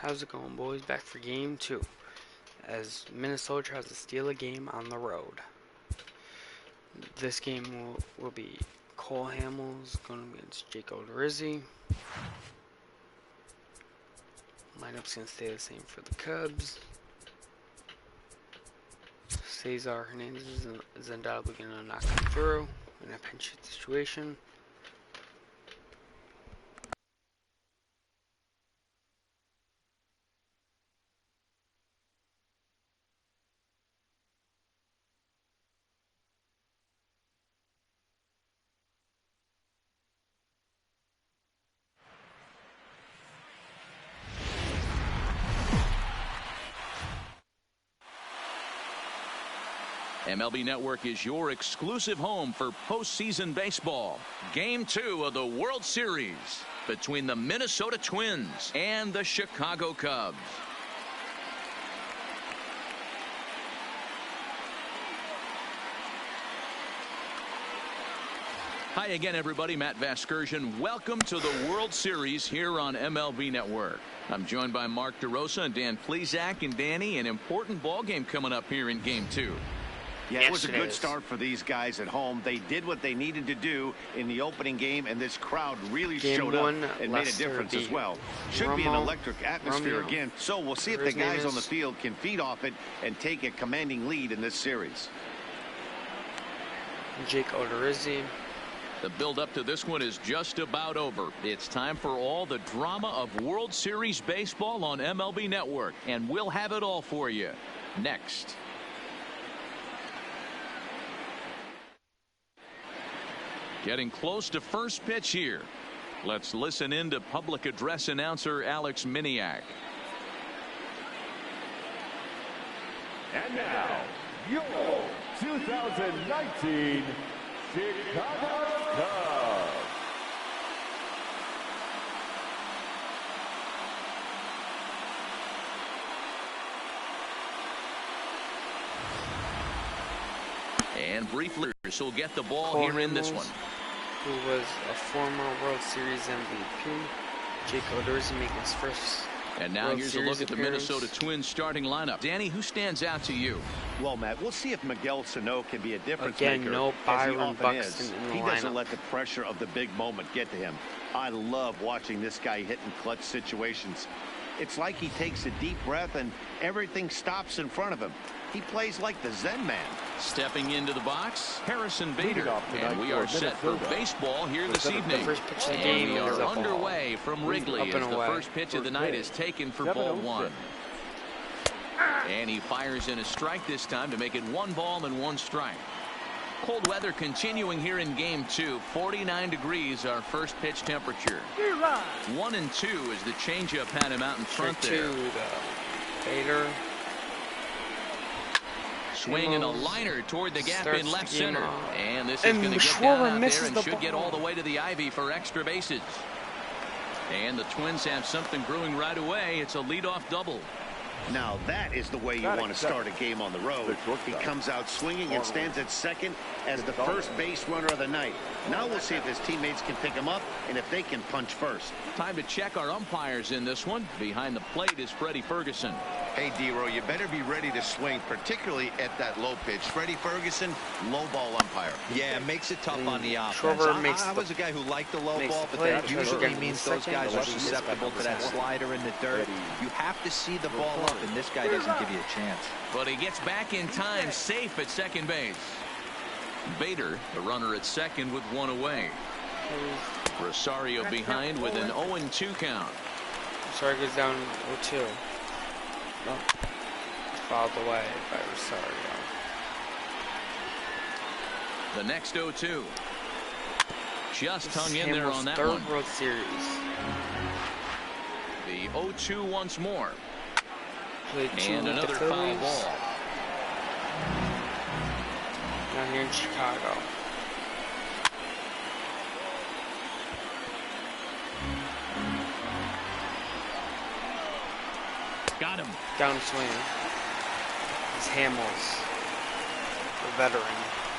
How's it going, boys? Back for game 2 as Minnesota tries to steal a game on the road. This game will be Cole Hamels going against Jake Odorizzi. Lineup's going to stay the same for the Cubs. Cesar Hernandez is undoubtedly going to knock him through in a pinch hit situation. MLB Network is your exclusive home for postseason baseball. Game 2 of the World Series between the Minnesota Twins and the Chicago Cubs. Hi again, everybody. Matt Vasgersian. Welcome to the World Series here on MLB Network. I'm joined by Mark DeRosa and Dan Plesac. And Danny, an important ball game coming up here in Game 2. Yeah, it was a good start for these guys at home. They did what they needed to do in the opening game, and this crowd really showed up and made a difference as well. Should be an electric atmosphere again, so we'll see if the guys on the field can feed off it and take a commanding lead in this series. Jake Odorizzi. The build-up to this one is just about over. It's time for all the drama of World Series baseball on MLB Network, and we'll have it all for you next. Getting close to first pitch here. Let's listen in to public address announcer Alex Miniak. And now, your 2019 Chicago Cubs. And briefly, will get the ball here in this one. Who was a former World Series MVP. Jake Odorizzi making his first. And now here's a look at the Minnesota Twins starting lineup. Danny, who stands out to you? Well, Matt, we'll see if Miguel Sano can be a difference maker. No Byron Buxton in the He lineup. doesn't let the pressure of the big moment get to him. I love watching this guy hit in clutch situations. It's like he takes a deep breath and everything stops in front of him. He plays like the Zen man. Stepping into the box, Harrison Bader. And we are set for baseball here this evening. And we are underway from Wrigley as the first pitch of the night is taken for ball 1. And he fires in a strike this time to make it 1 ball and 1 strike. Cold weather continuing here in game 2. 49 degrees our first pitch temperature. 1 and 2 is the changeup had him out in front there. Bader. Swinging a liner toward the gap in left center. And this is going to get down out there and should get all the way to the ivy for extra bases. And the Twins have something brewing right away. It's a leadoff double. Now that is the way you want to start a game on the road. He comes out swinging and stands at second as the first base runner of the night. Now we'll see if his teammates can pick him up and if they can punch first. Time to check our umpires in this one. Behind the plate is Freddie Ferguson. Hey, D-Row, you better be ready to swing, particularly at that low pitch. Freddie Ferguson, low ball umpire. Yeah, it makes it tough on the offense. I was a guy who liked the low ball, but that usually means those guys are susceptible to that slider in the dirt. You have to see the ball up, and this guy doesn't give you a chance. But he gets back in time, safe at second base. Bader, the runner at second with 1 away. Rosario behind with an 0-2 count. Rosario goes down 0-2. No. Fouled away by Rosario. The next 0-2. Just hung in there on that third one. World Series. The 0-2 once more. And another foul ball. Now here in Chicago. Got him. Down swing. It's Hamels, the veteran.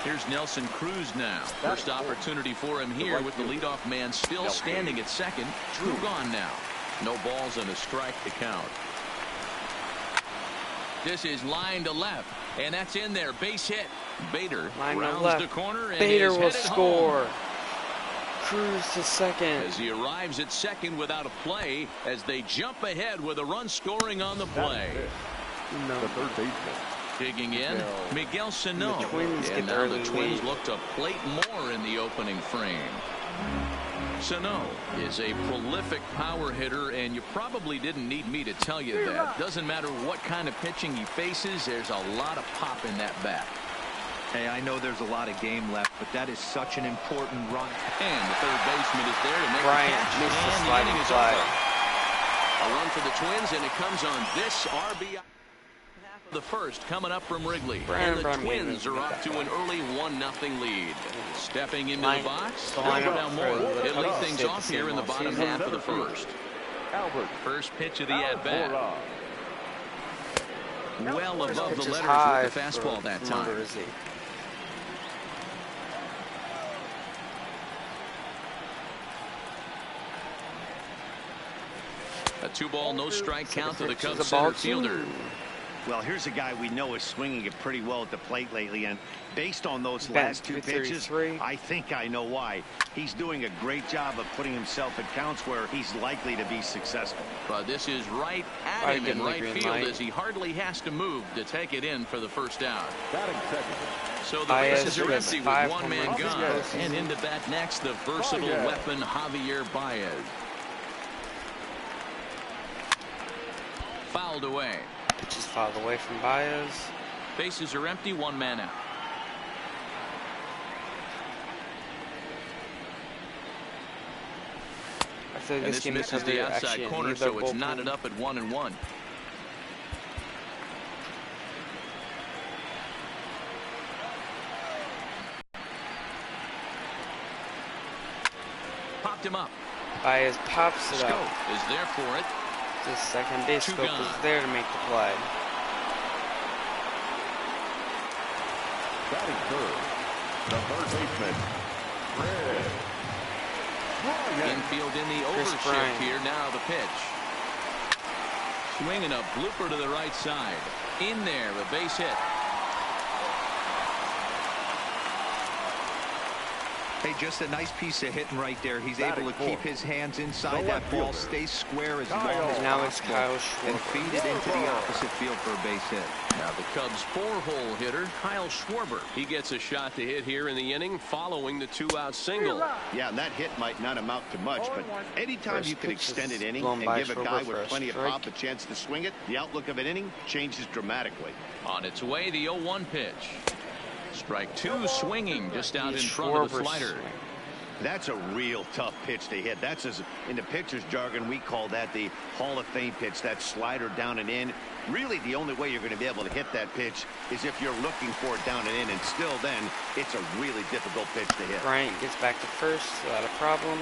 Here's Nelson Cruz now. First opportunity for him here with the leadoff man still standing at second. Drew gone now. No balls and a strike to count. This is line to left, and that's in there. Base hit. Bader rounds the corner, and Bader will score. Home. Cruz to second. As he arrives at second without a play, as they jump ahead with a run scoring on the play. No. The third baseman. Digging in, Miguel Sano. The Twins and now the Twins look to plate more in the opening frame. Sano is a prolific power hitter, and you probably didn't need me to tell you that. Doesn't matter what kind of pitching he faces, there's a lot of pop in that bat. Hey, I know there's a lot of game left, but that is such an important run. And the third baseman is there to make Bryant the catch. missed the And sliding fly. A run for the Twins, and it comes on this RBI. The first coming up from Wrigley. And the Twins are off to an early 1-0 lead. Stepping into the box, now more. He'll lead things off here in the bottom half of the first. First pitch of the at-bat. Well above the letters with the fastball that time. A 2-ball, no strike count to the Cubs center fielder. Well, here's a guy we know is swinging it pretty well at the plate lately, and based on those last two pitches, I think I know why. He's doing a great job of putting himself in counts where he's likely to be successful. But this is right at him in right field as he hardly has to move to take it in for the first out. So the bases are empty with one man gone. And into bat next, the versatile weapon Javier Baez. Fouled away. Just fouled away from Baez. Bases are empty, one man out. I feel like this game misses the outside corner, so it's knotted up at 1-1. Popped him up. Baez pops it up. Scope is there for it. The second base Scope is there to make the play. Batting third, the third baseman, Chris Bryant. Infield in the overshift here. Now the pitch. Swinging a blooper to the right side. In there, a base hit. Hey, just a nice piece of hitting right there. He's able to keep his hands inside that ball, stay square as long as now it's Kyle Schwarber. And feed it into the opposite field for a base hit. Now the Cubs' 4-hole hitter, Kyle Schwarber. He gets a shot to hit here in the inning following the 2-out single. Yeah, and that hit might not amount to much, but anytime you can extend an inning and give a guy with plenty of pop a chance to swing it, the outlook of an inning changes dramatically. On its way, the 0-1 pitch. Strike two, swinging just out in front of the slider. That's a real tough pitch to hit. That's, as in the pitcher's jargon, we call that the Hall of Fame pitch, that slider down and in. Really, the only way you're going to be able to hit that pitch is if you're looking for it down and in, and still then, it's a really difficult pitch to hit. Bryant gets back to first without a problem.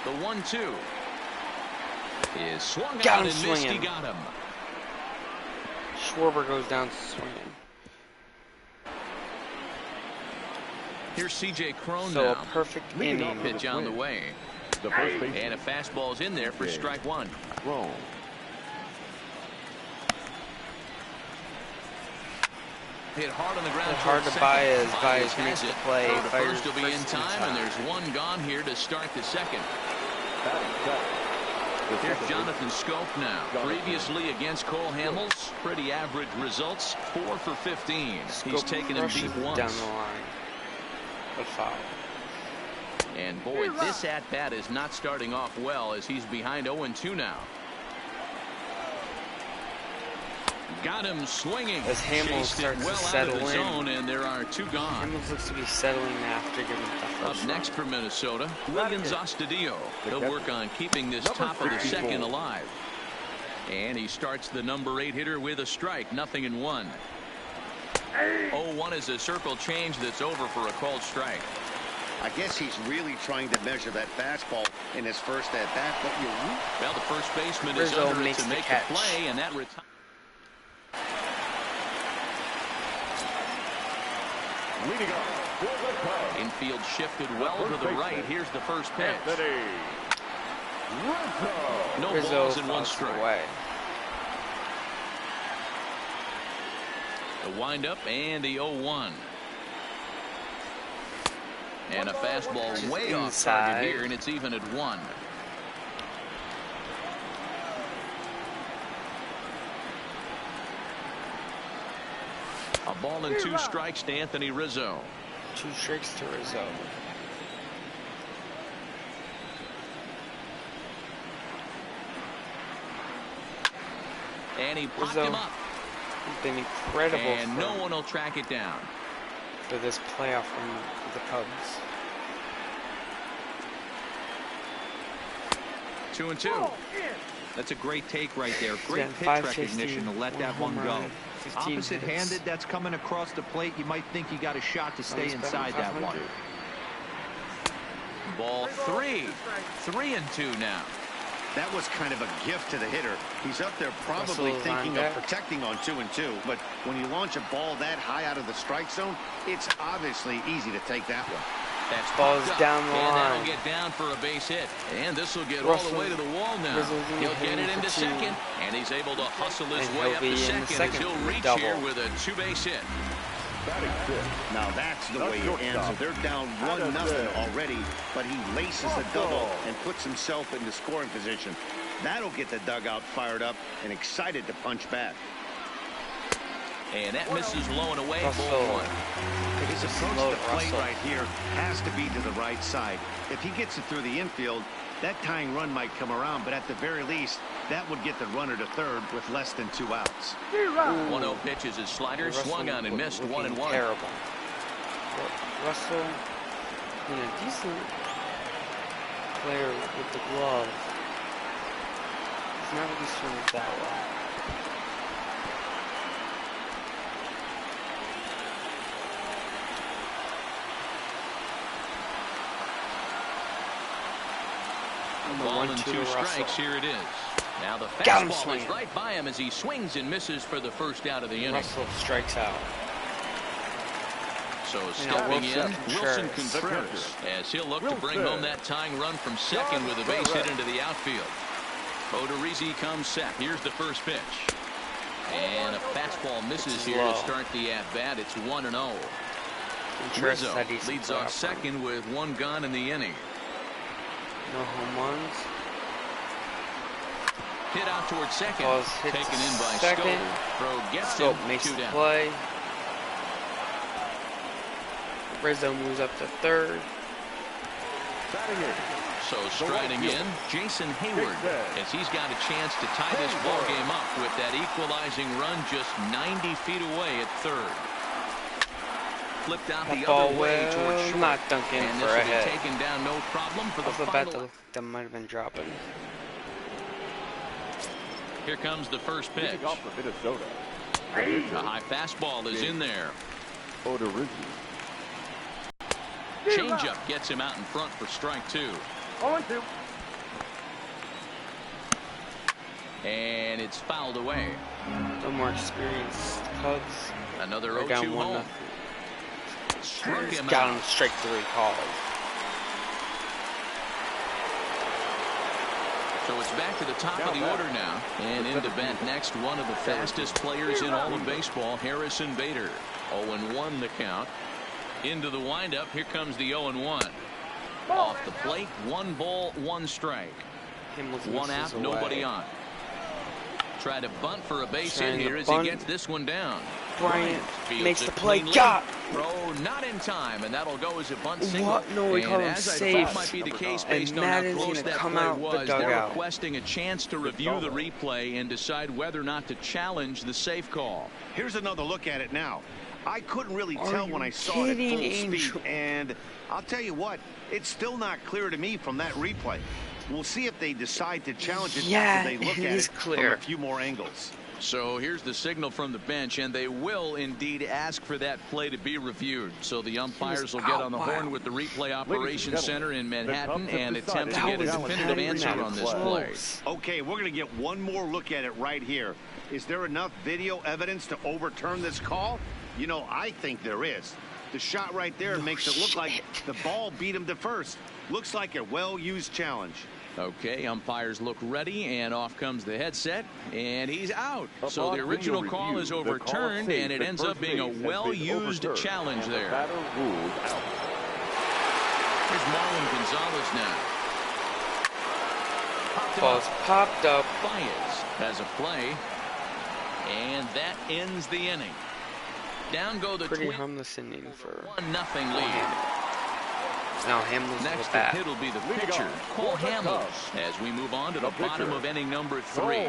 The 1-2 is swung got out him and swinging. missed. He got him. Schwarber goes down swinging. Here's C.J. Cron So now. a perfect inning. Pitch on the way. The first baseman. And a fastball's in there for strike one. Wrong. Hit hard on the ground. Hard to Baez. Baez makes the play. The first will be in time, and there's one gone here to start the second. Here's Jonathan Scope now. Previously against Cole Hamels, pretty average results, 4 for 15. He's taken him deep once. Down the line. A foul. And boy, this at-bat is not starting off well as he's behind 0-2 now. Got him swinging. As Hamels starts well to settle out of the in. zone, and there are two gone. Hamels looks to be settling after giving the first Up next for Minnesota, Willians Astudillo. He'll work on keeping this top of the second alive. And he starts the number 8 hitter with a strike, 0-1. 0-1 is a circle change that's over for a called strike. I guess he's really trying to measure that fastball in his first at-bat. Well, the first baseman is Rizzo under it makes to the make catch. the play, and that retires. Leading off for the Cubs. Infield shifted well to the right. Here's the first pitch. No balls and one strike. Away. The windup and the 0-1. And a fastball way off target here, and it's even at 1. A ball and 2 strikes to Anthony Rizzo. 2 strikes to Rizzo. And he popped him up. He's been incredible. And no one will track it down. For this playoff from the Cubs. 2-2. That's a great take right there. Great pitch recognition to let that one go. Opposite-handed, that's coming across the plate. You might think you got a shot to stay inside that one. Ball 3. 3-2 now. That was kind of a gift to the hitter. He's up there probably thinking of protecting on 2-2. But when you launch a ball that high out of the strike zone, it's obviously easy to take that one. That's ball's down the line. And that'll get down for a base hit. And this will get all the way to the wall now. He'll get it into second. And he's able to hustle his way up to second as he'll reach here with a 2-base hit. Now that's the way it ends. So they're down 1-0 already, but he laces the double and puts himself into scoring position. That'll get the dugout fired up and excited to punch back. And that misses low and away. Ball 1. His approach to the plate right here has to be to the right side. If he gets it through the infield, that tying run might come around, but at the very least, that would get the runner to third with less than 2 outs. 1-0 pitches his slider, swung on and missed. 1-1. Terrible. Russell, been a decent player with the glove. He's not really swinging that well. Ball and 2 strikes. Here it is. Now the fastball is right by him as he swings and misses for the first out of the inning. Russell strikes out. So stepping in, Wilson Contreras, as he'll look to bring home that tying run from second with a base hit into the outfield. Odorizzi comes set. Here's the first pitch. And a fastball misses here to start the at-bat. It's 1-0. Rizzo leads off second with 1 gone in the inning. No home runs. Hit out towards second. Taken in by second. Scope. Throw gets Scope him. makes 2 the down. play. Rizzo moves up to third. So striding in, Jason Hayward, as he's got a chance to tie this ball game up with that equalizing run just 90 feet away at third. Flipped out the other way towards short. Not dunking and for this a will hit. be taken down, no problem for the final. That might have been dropping. Here comes the first pitch. Off for Minnesota. A high fastball is in there. Odorizzi. Changeup gets him out in front for strike 2. 0-2. And it's fouled away. No more experienced Cubs. Another 0-2 home. Struck him got out. him strike 3 called. So it's back to the top of the order now. And into bat next, one of the fastest players in all of baseball, Harrison Bader. 0-1 the count. Into the windup. Here comes the 0-1. Off the plate, 1 ball, 1 strike. 1 out, nobody on. Try to bunt for a base hit here as he gets this one down. Bryant makes the play. Got. Throw not in time, and that'll go as a bunt single. What? No, we call him safe. Might be the case based on how close that play was. They're requesting a chance to review the replay and decide whether or not to challenge the safe call. Here's another look at it now. I couldn't really tell when I saw it at full speed, and I'll tell you what, it's still not clear to me from that replay. We'll see if they decide to challenge it after they look at it from a few more angles. So here's the signal from the bench, and they will indeed ask for that play to be reviewed. So the umpires will get on the horn with the replay operations center in Manhattan and attempt to get a definitive answer on this play. Okay, we're going to get one more look at it right here. Is there enough video evidence to overturn this call? You know, I think there is. The shot right there makes it look like the ball beat him to first. Looks like a well-used challenge. Okay, umpires look ready, and off comes the headset, and he's out. So the original call is overturned, and it ends up being a well-used challenge there. Here's Marwin Gonzalez now. Ball's popped up. Baez has a play, and that ends the inning. Down go the pretty harmless inning for 1-0 lead. Now Hamels next to hit will be the pitcher, Cole Hamels, as we move on to the bottom of inning number 3.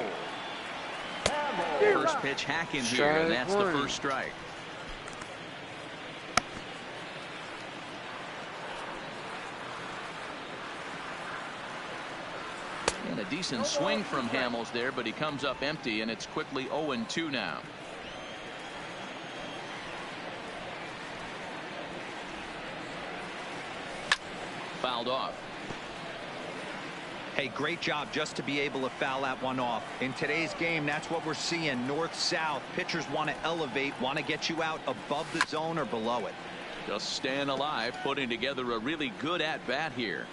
First pitch hack in here, and that's the first strike. And a decent swing from Hamels there, but he comes up empty, and it's quickly 0-2 now. Fouled off. Hey, great job just to be able to foul that one off. In today's game, that's what we're seeing. North-south. Pitchers want to elevate, want to get you out above the zone or below it. Just staying alive, putting together a really good at-bat here.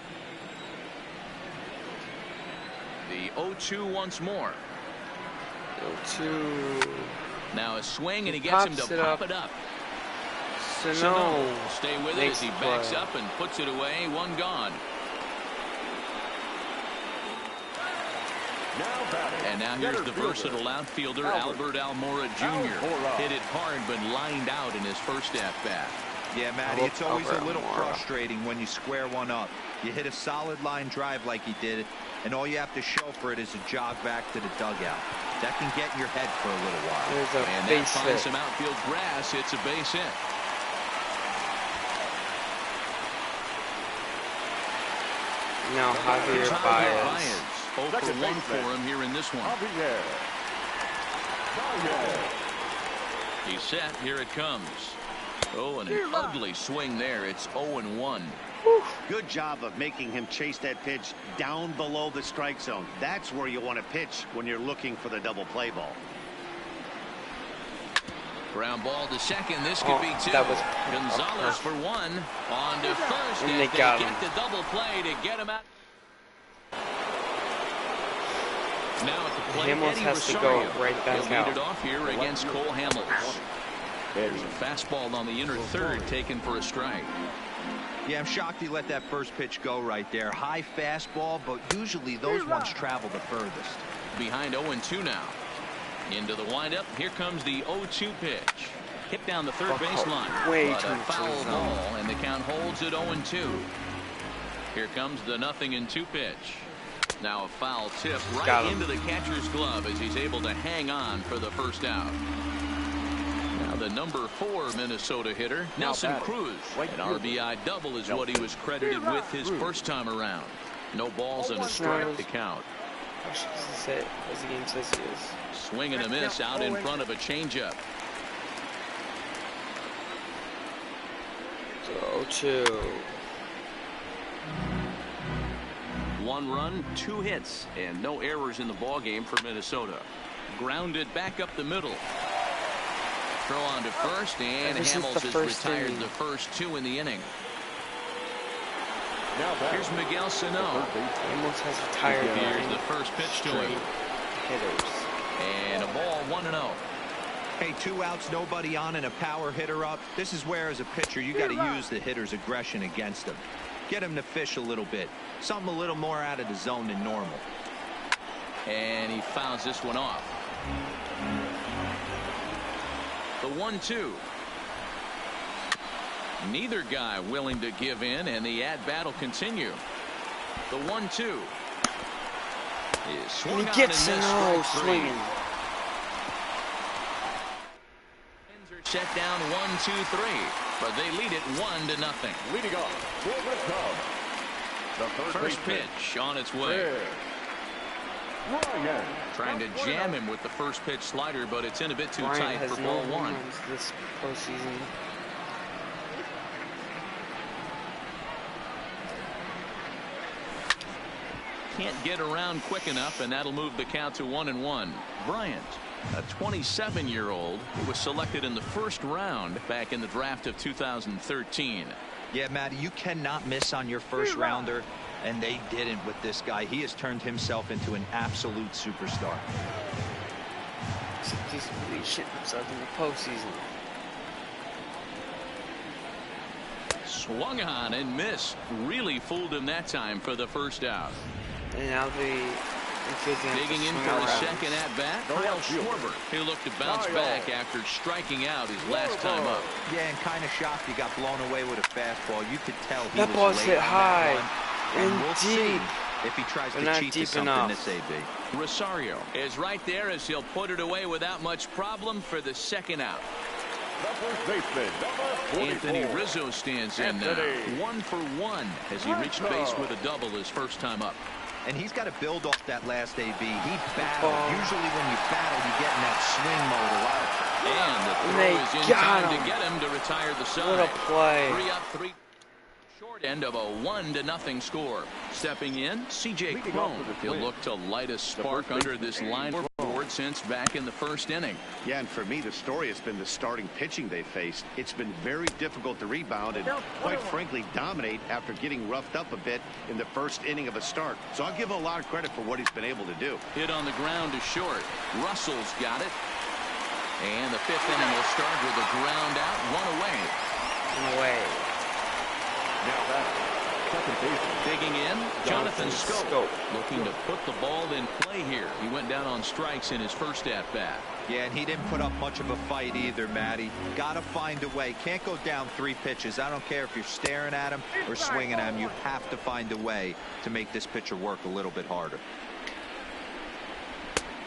The 0-2 once more. 0-2. Now a swing, and he gets him to pop it up. Sano stay with it as he backs up and puts it away. One gone. And now here's the versatile outfielder, Albert Almora Jr. Hit it hard, but lined out in his first at-bat. Yeah, Matty, it's always a little frustrating when you square one up. You hit a solid line drive like he did, and all you have to show for it is a jog back to the dugout. That can get in your head for a little while. And that finds some outfield grass. It's a base hit. Now Javier Baez. 0 for 1 for him here in this one. He's set. Here it comes. Oh, and an ugly swing there. It's 0-1. Good job of making him chase that pitch down below the strike zone. That's where you want to pitch when you're looking for the double play ball. Ground ball to second. This could be 2. Gonzalez for 1. On to first. And they got him. Get the double play to get him out. Now at the plate, Hamels has to go right back out. Lead it off here against Cole Hamels. There's a fastball on the inner third taken for a strike. Yeah, I'm shocked he let that first pitch go right there. High fastball, but usually those ones travel the furthest. Behind 0-2 now. Into the windup. Here comes the 0-2 pitch. Hit down the third baseline. Way too foul ball, and the count holds at 0-2. Here comes the 0-2 pitch. Now a foul tip right into the catcher's glove as he's able to hang on for the first out. Now the number 4 Minnesota hitter, Nelson Cruz. An RBI double is what he was credited with his first time around. No balls and a strike to count. How should I say it as the game says he is? Swing and a miss out in front of a changeup. 0-2. 1 run, 2 hits, and no errors in the ballgame for Minnesota. Grounded back up the middle. Throw on to first, and Hamels has retired the first 2 in the inning. Here's Miguel Sano. Hamels has retired. Here's the first pitch to him. Hitters. And a ball, 1-0. Hey, 2 outs, nobody on, and a power hitter up. This is where, as a pitcher, you got to use the hitter's aggression against him. Get him to fish a little bit. Something a little more out of the zone than normal. And he fouls this one off. The 1-2. Neither guy willing to give in, and the at-bat will continue. The 1-2 is swung on and missed. Swinging. Set down 1-2-3, but they lead it 1-0. Leading off for the First pitch on its way. Trying to jam him with the first pitch slider, but it's in a bit too tight for ball 1. This postseason. Can't get around quick enough, and that'll move the count to 1-1. Bryant A 27-year-old who was selected in the first round back in the draft of 2013. Yeah, Matty, you cannot miss on your first rounder, and they didn't with this guy. He has turned himself into an absolute superstar. He's really shitting himself in the postseason. Swung on and missed. Really fooled him that time for the first out. And now digging in for his second at bat, Kyle Schwarber. He'll look to bounce back after striking out his last time up. Yeah, and kind of shocked he got blown away with a fastball. You could tell he that was ball's late hit on high that one, and we'll deep. See if he tries They're to not cheat deep to something enough. this AB. Rosario is right there as he'll put it away without much problem for the second out. Anthony Rizzo stands in now. 1 for 1 as he reached base with a double his first time up. And he's got to build off that last AB. He battled. Usually when you battle, you get in that swing mode a lot. And the throw is in time to get him to retire the side. What a play. 3 up, 3. Short end of a 1-0 score. Stepping in, C.J. Cron. He'll look to light a spark under this line board since back in the first inning. Yeah, and for me, the story has been the starting pitching they faced. It's been very difficult to rebound and, quite frankly, dominate after getting roughed up a bit in the first inning of a start. So I'll give him a lot of credit for what he's been able to do. Hit on the ground to short. Russell's got it. And the 5th inning will start with a ground out, 1 away. 1 away. Now that digging in, Jonathan Schoop looking to put the ball in play here. He went down on strikes in his first at-bat. Yeah, and he didn't put up much of a fight either, Matty. Got to find a way. Can't go down 3 pitches. I don't care if you're staring at him or swinging at him. You have to find a way to make this pitcher work a little bit harder.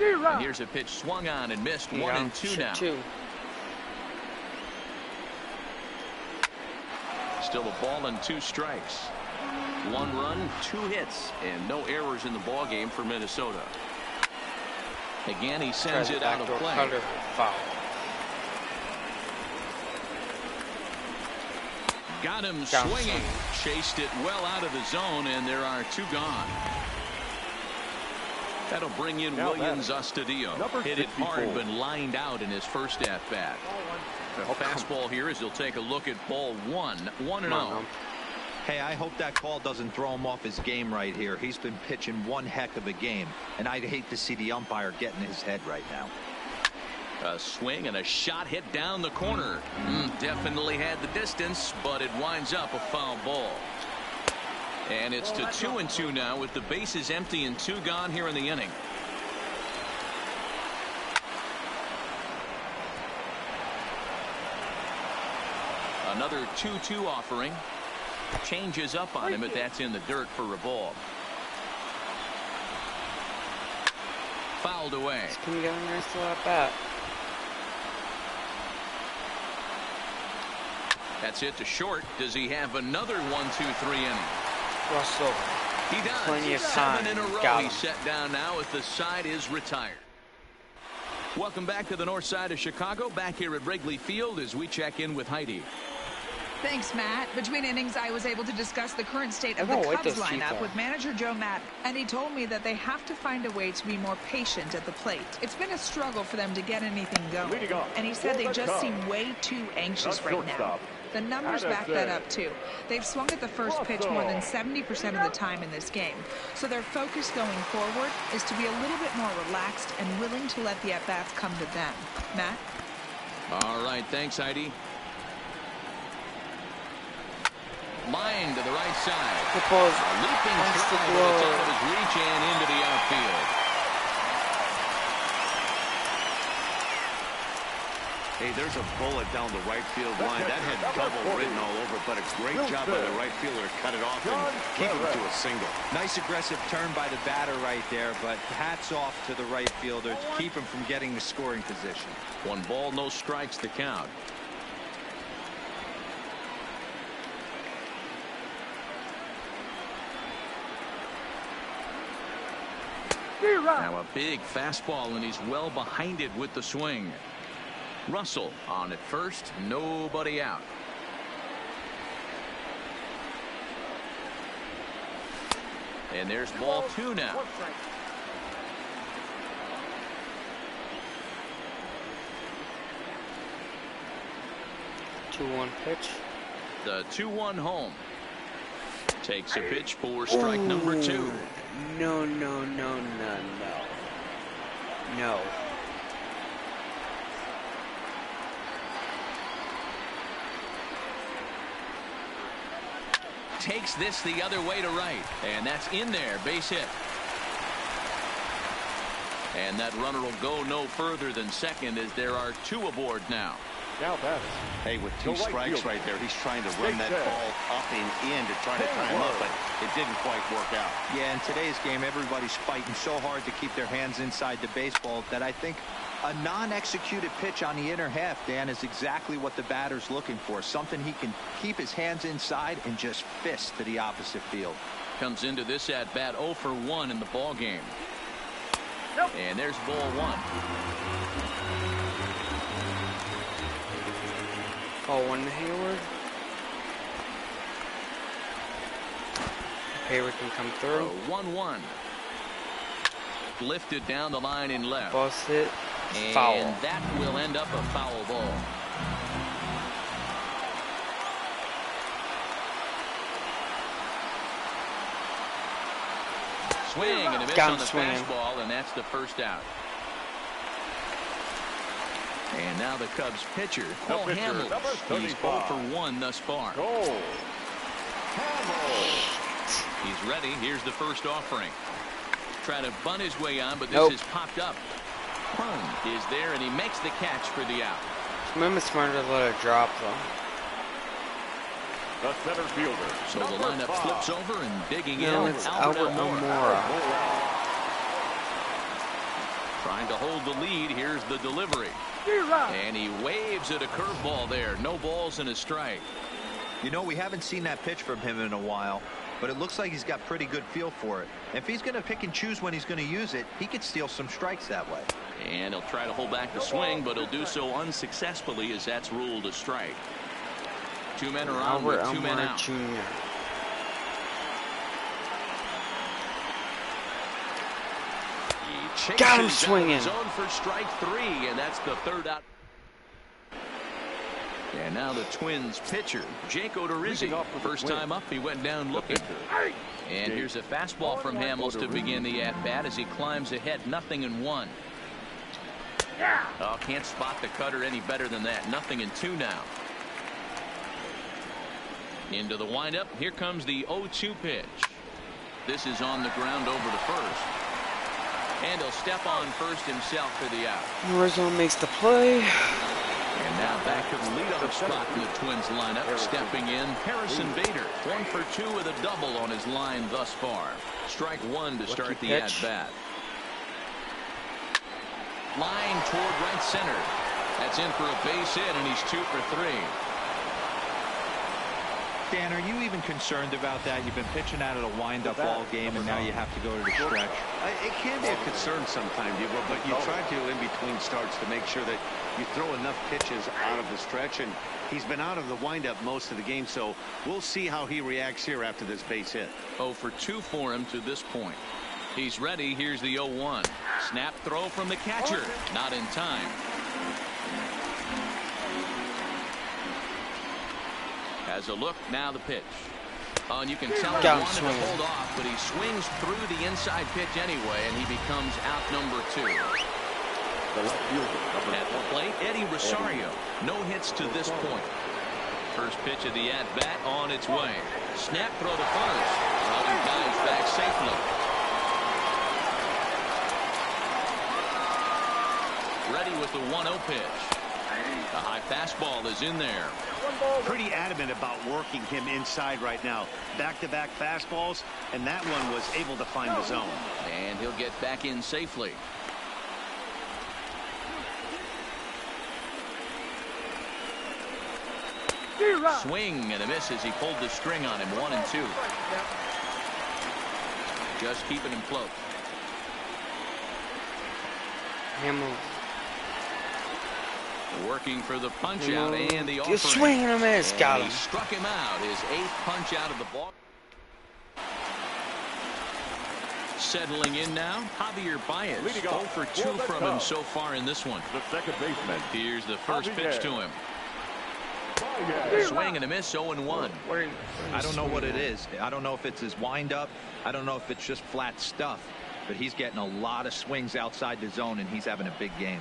And here's a pitch swung on and missed. 1-2 now. Still a ball and 2 strikes. 1 run, 2 hits, and no errors in the ball game for Minnesota. Again, he sends it out of play. Foul. Got him swinging. Chased it well out of the zone, and there are 2 gone. That'll bring in Williams Astudillo. Hit it hard, but lined out in his first at-bat. Fastball here as he'll take a look at ball 1. 1-0. Hey, I hope that call doesn't throw him off his game right here. He's been pitching one heck of a game, and I'd hate to see the umpire get in his head right now. A swing and a shot hit down the corner. Definitely had the distance, but it winds up a foul ball. And it's to 2-2 now with the bases empty and 2 gone here in the inning. Another 2-2 offering. Changes up on him, but that's in the dirt for a ball. Fouled away. Can we get a nice little at bat? That's it to short. Does he have another 1-2-3 inning? Russell. He does. Plenty of 7 time. in a row. He's set down now as the side is retired. Welcome back to the north side of Chicago. Back here at Wrigley Field as we check in with Heidi. Thanks, Matt. Between innings, I was able to discuss the current state of the Cubs lineup with manager Joe Maddon, and he told me that they have to find a way to be more patient at the plate. It's been a struggle for them to get anything going, and he said they just seem way too anxious right now. The numbers back that up, too. They've swung at the first pitch more than 70% of the time in this game, so their focus going forward is to be a little bit more relaxed and willing to let the at-bats come to them. Matt? All right, thanks, Heidi. Line to the right side. The ball's leaping through, but it's out of his reach and into the outfield. Hey, there's a bullet down the right field line. That had double written all over, but a great job by the right fielder to cut it off and keep him to a single. Nice aggressive turn by the batter right there, but hats off to the right fielder to keep him from getting the scoring position. 1 ball, no strikes to count. Now a big fastball, and he's well behind it with the swing. Russell on at first, nobody out. And there's ball 2 now. 2-1 pitch. The 2-1 home. Takes a pitch for strike number 2. No. Takes this the other way to right. And that's in there. Base hit. And that runner will go no further than second as there are 2 aboard now. Now that's hey, with 2 strikes right there, he's trying to run that ball up and in to try to time up, but it didn't quite work out. Yeah, in today's game, everybody's fighting so hard to keep their hands inside the baseball that I think a non-executed pitch on the inner half, Dan, is exactly what the batter's looking for. Something he can keep his hands inside and just fist to the opposite field. Comes into this at bat 0 for 1 in the ball game. And there's ball 1. Call 1 to Hayward. Hayward can come through. 1-1. Lifted down the line in left. Bust it. And foul. That will end up a foul ball. Swing and a miss on the fastball, and that's the first out. And now the Cubs pitcher, Cole Hamels. He's 0 for 1 thus far. He's ready. Here's the first offering. Try to bunt his way on, but this is popped up. Pun is there, and he makes the catch for the out. Remember, smarter to let it drop, though. The center fielder. So the lineup flips over and digging in. It's Albert Almora. Trying to hold the lead. Here's the delivery. And he waves at a curveball there. No balls and a strike. You know, we haven't seen that pitch from him in a while, but it looks like he's got pretty good feel for it. If he's going to pick and choose when he's going to use it, he could steal some strikes that way. And he'll try to hold back the swing, but he'll do so unsuccessfully as that's ruled a strike. 2 men are on with 2 men out. Jr. Got him swinging. Zone for strike 3, and that's the 3rd out. And now the Twins pitcher, Jake Odorizzi. First time up, he went down looking. And here's a fastball from Hamels to begin the at-bat as he climbs ahead, 0-1. Oh, can't spot the cutter any better than that. 0-2 now. Into the windup. Here comes the 0-2 pitch. This is on the ground over to first. And he'll step on first himself for the out. Arizona makes the play. And now back to the leadoff spot in the Twins lineup. Stepping in, Harrison Bader. 1 for 2 with a double on his line thus far. Strike 1 to start the at-bat. Line toward right center. That's in for a base hit, and he's 2 for 3. Dan, are you even concerned about that? You've been pitching out of the wind-up all game, and now you have to go to the stretch. It can be a concern sometimes, but you try to, in between starts, to make sure that you throw enough pitches out of the stretch, and he's been out of the wind-up most of the game, so we'll see how he reacts here after this base hit. 0 for 2 for him to this point. He's ready. Here's the 0-1. Snap throw from the catcher. Not in time. Has a look, now the pitch. Oh, and you can tell he wanted to hold off, but he swings through the inside pitch anyway, and he becomes out number 2. At the plate, Eddie Rosario. No hits to this point. First pitch of the at-bat on its way. Snap throw to first. Running guys back safely. Ready with the 1-0 pitch. The high fastball is in there. Pretty adamant about working him inside right now. Back-to-back fastballs, and that one was able to find the zone. And he'll get back in safely. Swing and a miss as he pulled the string on him. 1-2. Just keeping him close. Hamels. Working for the punch out and the offering. Swing and a miss. Got him. He struck him out. His 8th punch out of the ball. Settling in now, Javier Baez. 0 for 2 from him so far in this one. The second baseman. Here's the first pitch to him. Swing and a miss, 0-1. I don't know what it is. I don't know if it's his windup. I don't know if it's just flat stuff. But he's getting a lot of swings outside the zone, and he's having a big game.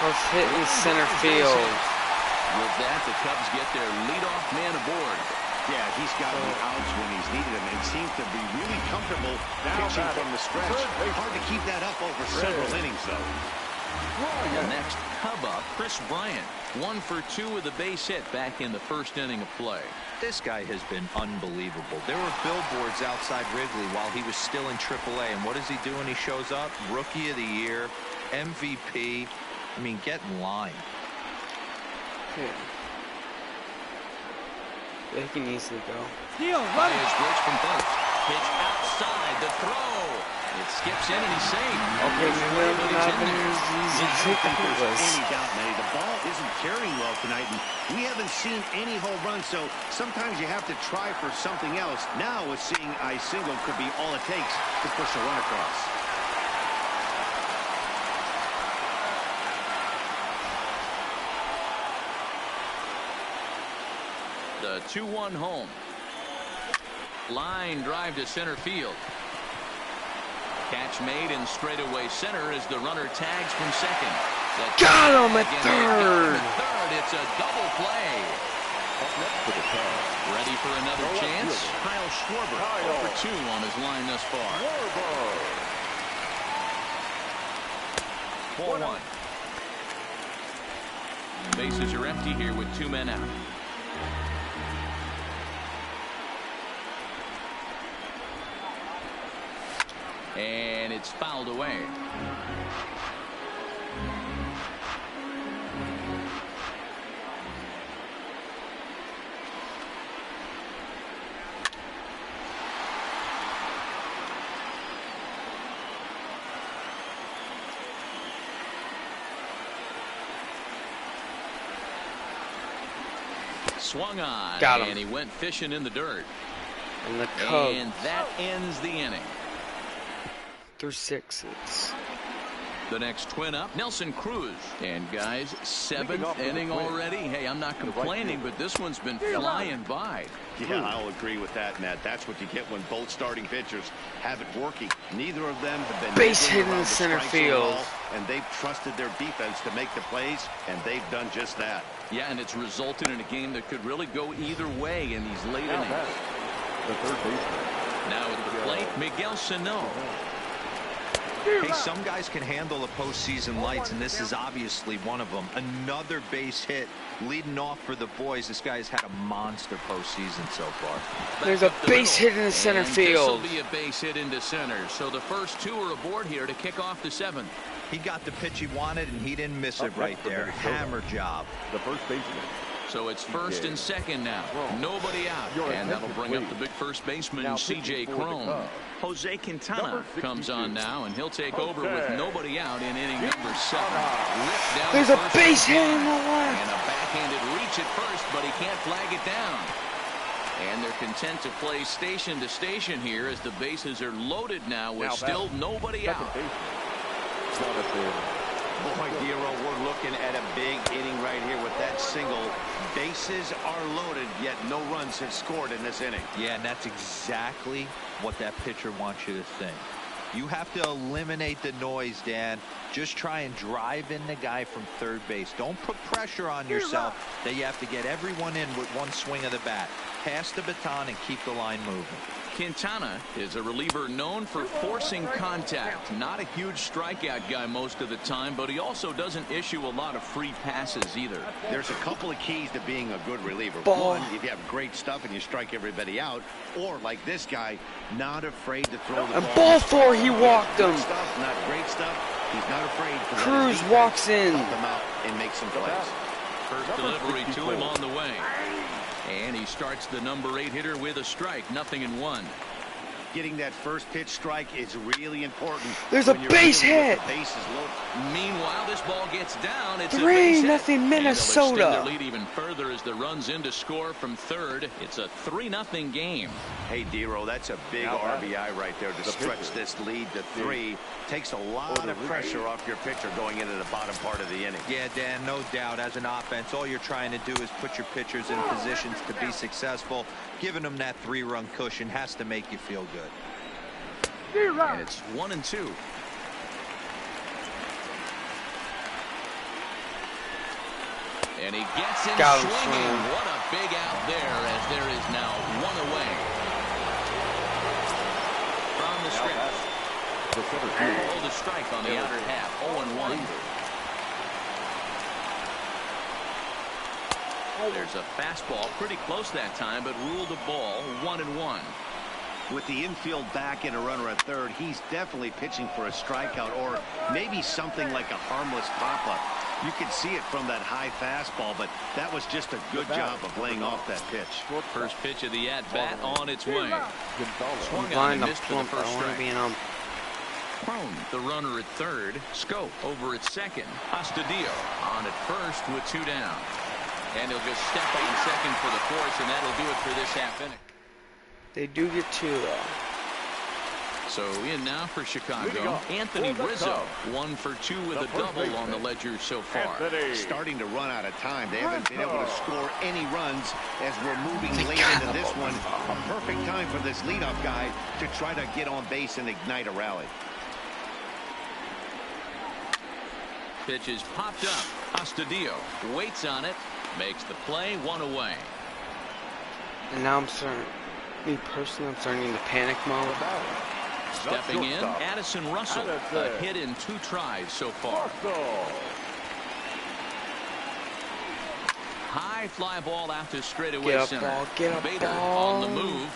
Let's hit in center field. With that, the Cubs get their leadoff man aboard. Yeah, he's got the outs when he's needed them and seems to be really comfortable pitching from the stretch. Hard to keep that up over several innings, though. The next Cub up, Chris Bryant. 1 for 2 with a base hit back in the first inning of play. This guy has been unbelievable. There were billboards outside Wrigley while he was still in AAA. And what does he do when he shows up? Rookie of the Year, MVP. I mean, get in line. Yeah. He can easily go. Here's Rich from first. Pitch outside the throw. It skips in and he's safe. Okay, there's any doubt, Manny. The ball isn't carrying well tonight, and we haven't seen any home runs, so sometimes you have to try for something else. Now, with seeing a single could be all it takes to push a run across. The 2-1 home. Line drive to center field. Catch made in straightaway center as the runner tags from second. Got him at third. It's a double play. Ready for another chance? Kyle Schwarber, 0 for 2 on his line thus far. 4-1. Bases are empty here with 2 men out. And it's fouled away. Swung on. Got him. And he went fishing in the dirt. And the Cubs. And that ends the inning. Through 6s. The next twin up, Nelson Cruz. And guys, 7th inning already. Hey, I'm not complaining, but this one's been flying by. Yeah, I'll agree with that, Matt. That's what you get when both starting pitchers have it working. Neither of them have been base hit in center field, and they've trusted their defense to make the plays, and they've done just that. Yeah, and it's resulted in a game that could really go either way in these late innings. The third baseman. Now at the plate, Miguel Sano. Hey, some guys can handle the postseason lights, and this is obviously one of them. Another base hit leading off for the boys. This guy's had a monster postseason so far. There's a base hit in the center field. This will be a base hit into center. So the first 2 are aboard here to kick off the 7th. He got the pitch he wanted, and he didn't miss it right there. Hammer job. The first baseman. So it's first and second now. Nobody out. And that'll bring up the big first baseman, C.J. Cron. Jose Quintana comes on now, and he'll take over with nobody out in inning number 7. There's a base hit in the left. And a backhanded reach at first, but he can't flag it down. And they're content to play station to station here as the bases are loaded now with still nobody out. Boy, Giro, we're looking at a big inning right here with that single. Bases are loaded, yet no runs have scored in this inning. Yeah, and that's exactly what that pitcher wants you to think. You have to eliminate the noise, Dan. Just try and drive in the guy from third base. Don't put pressure on yourself that you have to get everyone in with one swing of the bat. Pass the baton and keep the line moving. Quintana is a reliever known for forcing contact. Not a huge strikeout guy most of the time, but he also doesn't issue a lot of free passes either. There's a couple of keys to being a good reliever. Ball. One, if you have great stuff and you strike everybody out, or like this guy, not afraid to throw the ball. Ball 4, he walked him. Stuff, not great stuff. He's not afraid to Cruz walks in. Help him out and make some plays. First delivery to him on the way. And he starts the number 8 hitter with a strike, 0-1. Getting that first pitch strike is really important. There's a base hit. Meanwhile, this ball gets down. It's 3-0 Minnesota. Their lead even further as the runs in to score from third. It's a 3-0 game. Hey, D-Row, that's a big RBI right there to stretch this lead to 3. Takes a lot of pressure off your pitcher going into the bottom part of the inning. Yeah, Dan, no doubt. As an offense, all you're trying to do is put your pitchers in positions to be successful. Giving them that 3-run cushion has to make you feel good. And it's 1-2. And he gets in swinging. What a big out there, as there is now 1 away from the stretch. Oh, the strike on the outer half. 0-1. There's a fastball pretty close that time, but ruled a ball. 1-1. With the infield back and a runner at third, he's definitely pitching for a strikeout or maybe something like a harmless pop-up. You can see it from that high fastball, but that was just a good job of laying off that pitch. First pitch of the at-bat on its way. Swung on and missed for the first strike. Crone, the runner at third. Scope over at second. Astudillo on at first with 2 down. And he'll just step on second for the fourth, and that'll do it for this half inning. They do get 2, though. So in now for Chicago, Anthony Rizzo, 1 for 2 with a double on the ledger so far. Starting to run out of time. They haven't been able to score any runs as we're moving late into this one. A perfect time for this leadoff guy to try to get on base and ignite a rally. Pitch is popped up. Astudillo waits on it, makes the play, 1 away. And now I'm starting, me personally, I'm starting into panic mode. Stepping in, Addison Russell, a hit in 2 tries so far. High fly ball out to straightaway center. Bader on the move.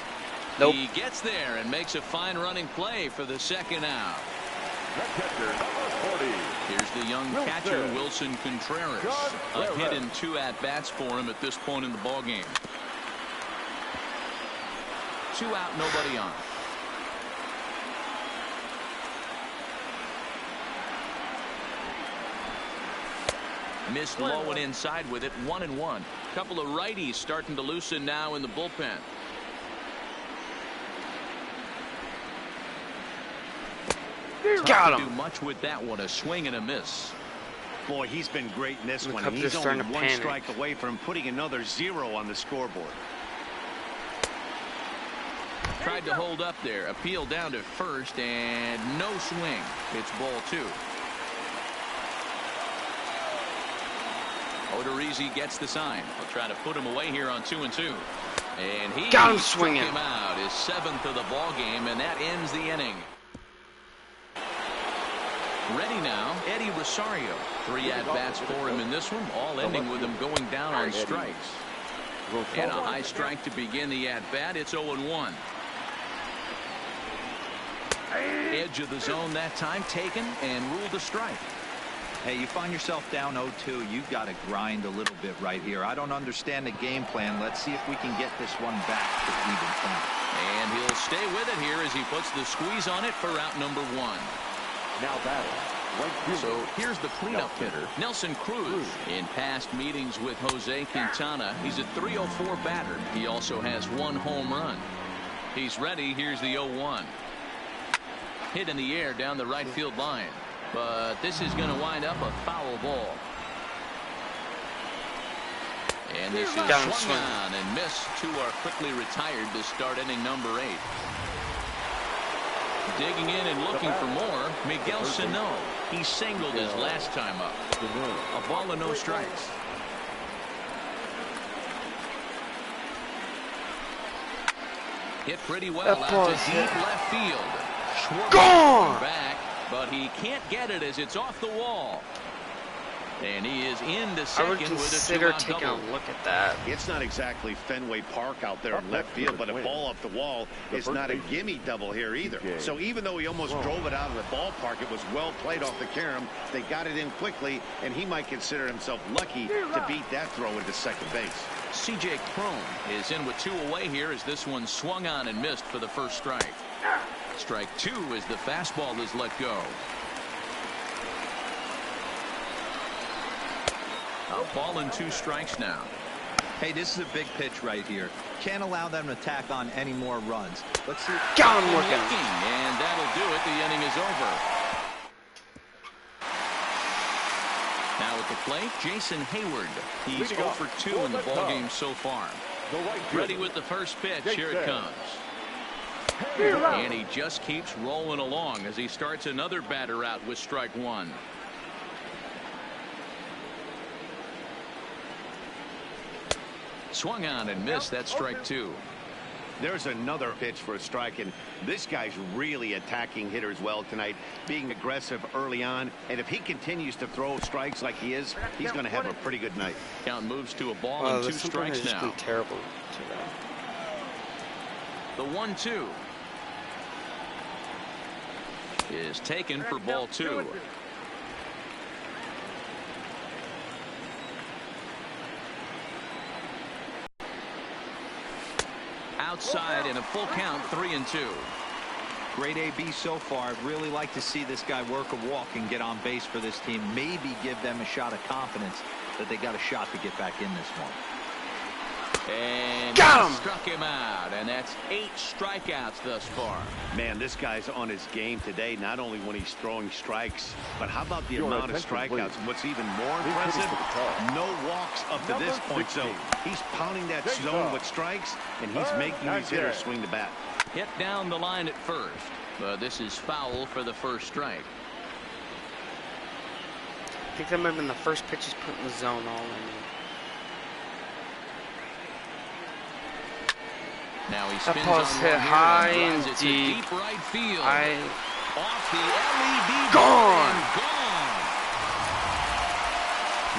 Nope. He gets there and makes a fine running play for the second out. Here's the young catcher, Wilson Contreras. A hit in 2 at-bats for him at this point in the ballgame. 2 out, nobody on. Missed low and inside with it. 1-1. Couple of righties starting to loosen now in the bullpen. Got him. Do much with that one. A swing and a miss. Boy, he's been great in this one. He's only 1 strike away from putting another 0 on the scoreboard. Tried to hold up there. Appeal down to first and no swing. It's ball 2. Odorizzi gets the sign. He'll try to put him away here on 2-2. And he got him swinging. Him out. His 7th of the ball game, and that ends the inning. Ready now, Eddie Rosario. 3 at-bats for him in this one, all ending with him going down on strikes. And a high strike to begin the at-bat. It's 0-1. Edge of the zone that time taken and ruled a strike. Hey, you find yourself down 0-2. You've got to grind a little bit right here. I don't understand the game plan. Let's see if we can get this one back to even count. And he'll stay with it here as he puts the squeeze on it for out number 1. Now batting. So here's the cleanup hitter, Nelson Cruz. In past meetings with Jose Quintana, he's a .304 batter. He also has 1 home run. He's ready. Here's the 0-1. Hit in the air down the right field line. But this is going to wind up a foul ball. And this is swung on and missed. 2 are quickly retired to start inning number 8. Digging in and looking for more, Miguel Sano. He singled his last time up. A ball and no strikes. Hit pretty well out to deep left field. Gone! Back, but he can't get it as it's off the wall. And he is into second. I would consider taking a look at that. It's not exactly Fenway Park out there in left field, but a ball off the wall is not a gimme double here either. So even though he almost drove it out of the ballpark, it was well played off the carom. They got it in quickly, and he might consider himself lucky to beat that throw into second base. C.J. Cron is in with 2 away here as this one swung on and missed for the first strike. Strike 2 as the fastball is let go. A ball and 2 strikes now. Hey, this is a big pitch right here. Can't allow them to tack on any more runs. Let's see. Got him working. And that'll do it. The inning is over. Now at the plate, Jason Hayward. He's 0 for 2 in the ballgame so far. Ready with the first pitch. Here it comes. And he just keeps rolling along as he starts another batter out with strike 1. Swung on and missed. That strike 2. There's another pitch for a strike, and this guy's really attacking hitters well tonight, being aggressive early on, and if he continues to throw strikes like he is, he's going to have a pretty good night. Count moves to a ball and 2 strikes now. Terrible the 1-2 is taken for ball 2. Outside in a full count, 3-2. Great AB so far. I'd really like to see this guy work a walk and get on base for this team. Maybe give them a shot of confidence that they got a shot to get back in this one. And got him! Struck him out, and that's 8 strikeouts thus far. Man, this guy's on his game today, not only when he's throwing strikes, but how about the amount of strikeouts? And what's even more impressive, no walks up to this point. So he's pounding that zone with strikes, and he's making these hitters swing the bat. Hit down the line at first, but this is foul for the first strike. I think that might have been the first pitch he's put in the zone all in. Now he that spins ball's on hit high and deep. Deep right field. Off the LED. Gone.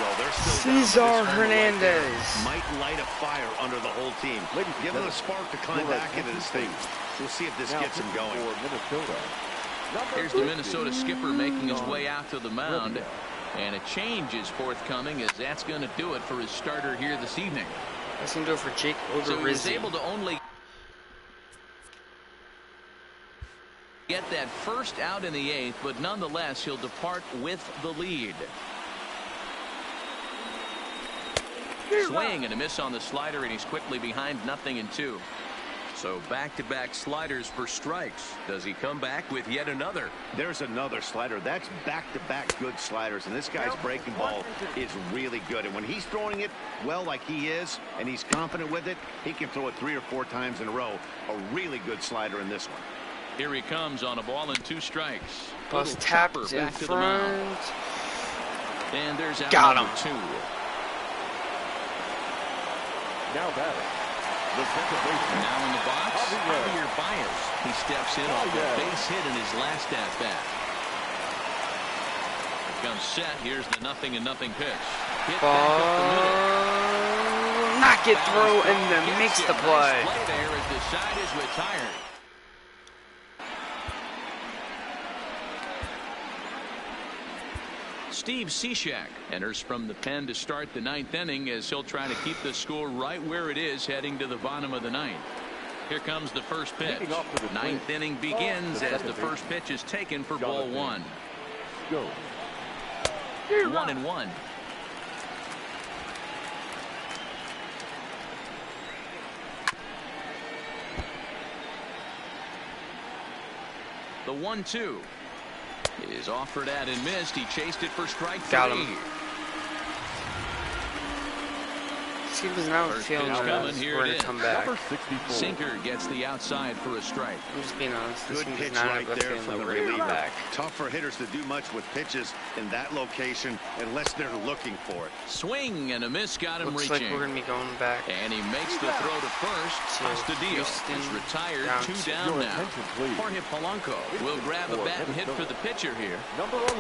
Well, they're still Cesar Hernandez might light a fire under the whole team. Give him a spark to climb back into this thing. We'll see if this gets him going. Here's the Minnesota skipper making his way out to the mound. And a change is forthcoming as that's going to do it for his starter here this evening. That's going to do it for Jake Odorizzi. So he was able to only get that first out in the 8th, but nonetheless he'll depart with the lead. Swing and a miss on the slider, and he's quickly behind 0-2. So back-to-back sliders for strikes. Does he come back with yet another? There's another slider. That's back-to-back good sliders, and this guy's breaking ball is really good. And when he's throwing it well like he is, and he's confident with it, he can throw it 3 or 4 times in a row. A really good slider in this one. Here he comes on a ball and 2 strikes. Bus tapped in front. And there's out got him. 2. Now batting. Now in the box, Javier Baez. He steps in off a base hit in his last at-bat. Here comes set. Here's the 0-0 pitch. Hit back up the middle. Knock it through and then makes the play. Nice play there as the side is retired. Steve Cishek enters from the pen to start the 9th inning as he'll try to keep the score right where it is heading to the bottom of the 9th. Here comes the first pitch. 9th inning begins as the first pitch is taken for ball 1. Go. 1-1. The 1-2 is offered at and missed. He chased it for strike 3. Got him. He was now feeling where to come back. Sinker gets the outside for a strike. I'm just being honest. Good pitch right there from the relief back. Tough for hitters to do much with pitches in that location unless they're looking for it. Swing and a miss got him Looks reaching. like we're going to be going back. And he makes the throw to first. Astudillo is retired. 2 down now. Jorge Polanco will grab a bat and hit for the pitcher here. Number 11.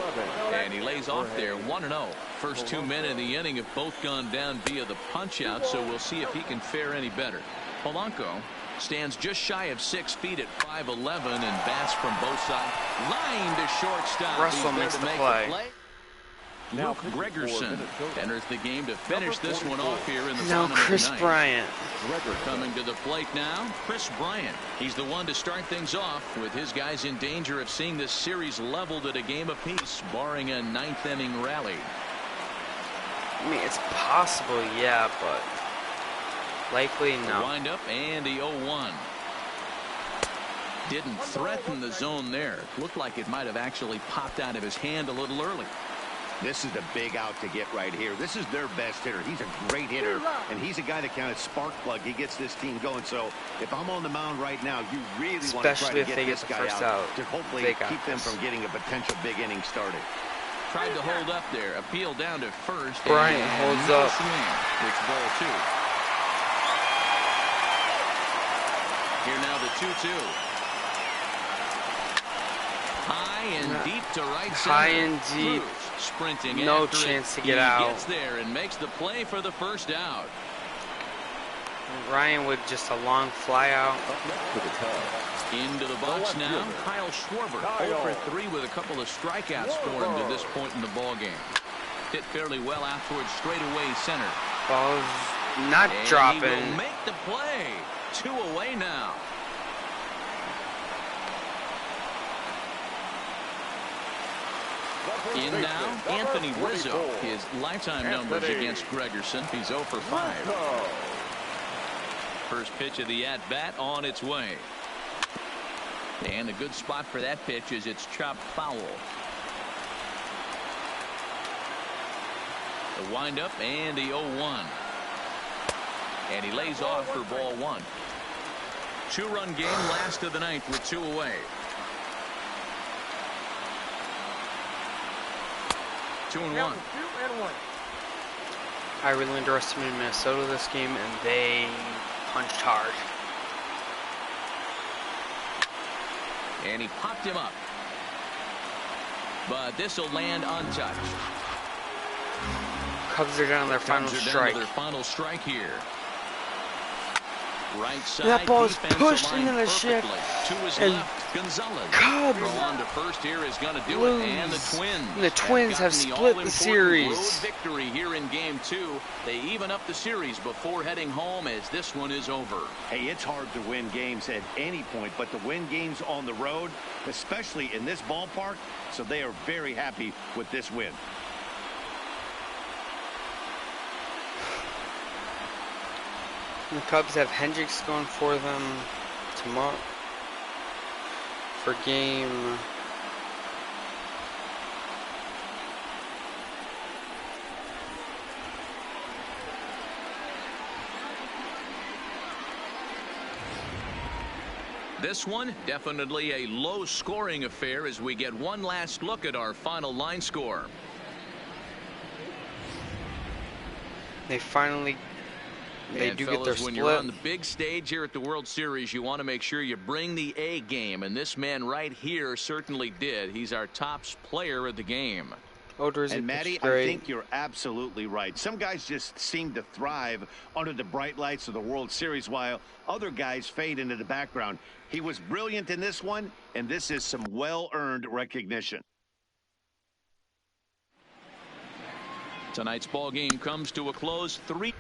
And he lays off there 1-0. First 2 men in the inning have both gone down via the punch out, so we'll see if he can fare any better. Polanco stands just shy of 6 feet at 5'11" and bats from both sides. Line to shortstop. Russell makes the play. Luke Gregerson enters the game to finish this one off here in the now Chris Bryant. Coming to the plate now, Chris Bryant. He's the one to start things off with his guys in danger of seeing this series leveled at a game apiece, barring a ninth-inning rally. I mean, it's possible, yeah, but likely no. Wind up and the 0-1. Didn't threaten the zone there. Looked like it might have actually popped out of his hand a little early. This is the big out to get right here. This is their best hitter. He's a great hitter, and he's a guy that kind of spark plug. He gets this team going. So if I'm on the mound right now, you really want to try to get this guy out to hopefully keep them from getting a potential big inning started. Tried to hold up there. Appeal down to first. Bryant holds up. It's ball 2. Here now the 2-2. High and deep to right center. High and deep. Cruz sprinting. No chance to get out. He gets there and makes the play for the first out. Ryan with just a long fly out. Into the box now, Kyle Schwarber. 0 for 3 with a couple of strikeouts for him to this point in the ball game. Hit fairly well out towards straightaway center. Ball's not dropping. He will make the play. 2 away now. In now, Anthony Rizzo. His lifetime numbers against Gregerson. He's 0 for 5. First pitch of the at-bat on its way. And a good spot for that pitch is it's chopped foul. The windup and the 0-1. And he lays off for ball 1. 2-run game, last of the ninth with 2 away. 2-1. I really underestimated Minnesota this game, and they punched hard. And he popped him up. But this will land untouched. Cubs are down to their final strike. Their final strike here. Right side. That ball is pushed into the shift. To his left, Gonzalez. Cubs throw on to first here is going to do it, and the Twins. The Twins have split the series. Road victory here in Game 2. They even up the series before heading home as this one is over. Hey, it's hard to win games at any point, but to win games on the road, especially in this ballpark, so they are very happy with this win. The Cubs have Hendricks going for them tomorrow for game. This one definitely a low-scoring affair as we get one last look at our final line score. They finally. They do fellas, get their split. When you're on the big stage here at the World Series, you want to make sure you bring the A game, and this man right here certainly did. He's our top player of the game. And Matty, I think you're absolutely right. Some guys just seem to thrive under the bright lights of the World Series while other guys fade into the background. He was brilliant in this one, and this is some well-earned recognition. Tonight's ball game comes to a close. 3